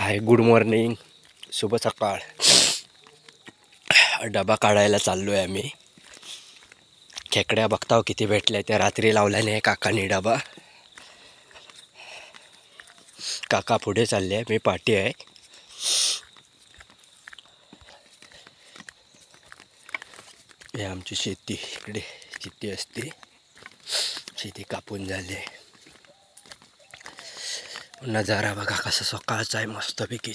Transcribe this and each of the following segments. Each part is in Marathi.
हाय, गुड मॉर्निंग, शुभ सकाळ. डबा काढायला चाललो आहे आम्ही. खेकड्या बघताव किती भेटल्या त्या. रात्री लावल्याने आहे काकानी डबा. काका पुढे चालले आहे, मी पाठी आहे. हे आमची शेती, इकडे शेती असते. शेती कापून झाली. नजारा बघा कसा सकाळचा आहे, मस्तपैकी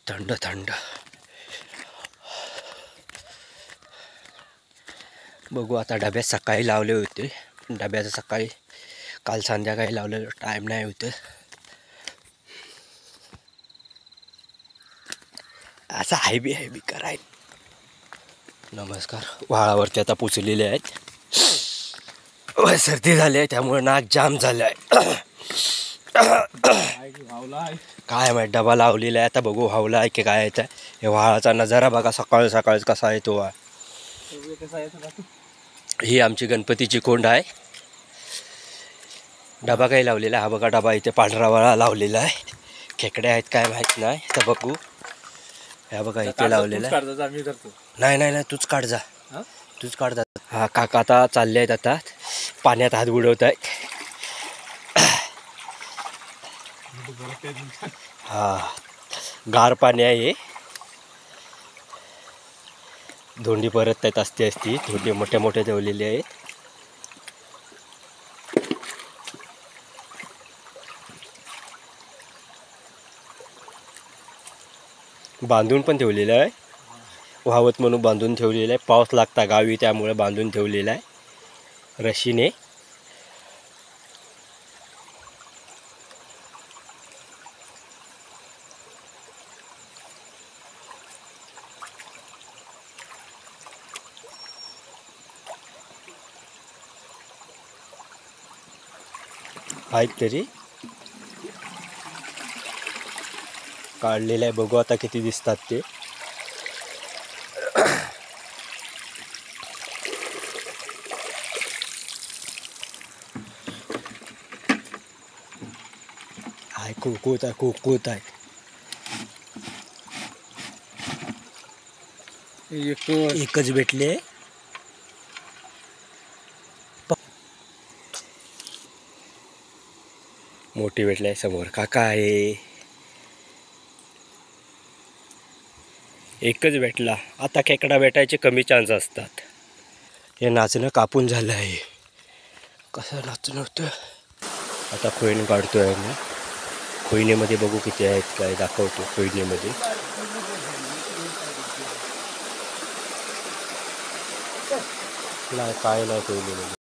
थंड थंड. बघू आता. डब्यात सकाळी लावले होते, डब्याचं सकाळी काल संध्याकाळी लावलेलं, टाईम नाही होतं. असं हायबी कराय. नमस्कार. व्हाळावरती आता पोचलेले आहेत. सर्दी झाली आहे त्यामुळे नाक जाम झालं आहे. काय माहिती, डबा लावलेला आहे. आता बघू हावला आहे की काय येतं. हे व्हाळाचा नजारा बघा सकाळ सकाळ कसा येतो. ही आमची गणपतीची कोंड आहे. डबा काही लावलेला आहे. हा बघा डबा इथे पांढरा वाळा लावलेला आहे. खेकड्या आहेत काय माहीत नाही, तर बघू. ह्या बघा इथे लावलेला आहे. नाही तूच काढ जा, तूच काढ जा. हा काका आता चालले आहेत, आता पाण्यात हात बुडवत आहेत. हा, गार पाणी आहे. धोंडी परत आहेत, असती धोंडी मोठ्या मोठ्या ठेवलेली आहेत. बांधून पण ठेवलेलं आहे, व्हावत म्हणून बांधून ठेवलेलं आहे. पाऊस लागता गावी त्यामुळे बांधून ठेवलेलं आहे रशीने. आहेत तरी काढलेलं आहे. बघू आता किती दिसतात ते. हाय, कुकूत आहे. एकच भेटले. मोठी भेटले. समोर काका आहे. एकच भेटला. आता खेकडा भेटायचे कमी चान्स असतात. हे नाचणं कापून झालं आहे. कसं नाचणं होतं. आता खोईन काढतोय मी. खोईनेमध्ये बघू किती आहेत काय दाखवतो. खोईनेमध्ये नाही, काय नाही खोईनेमध्ये.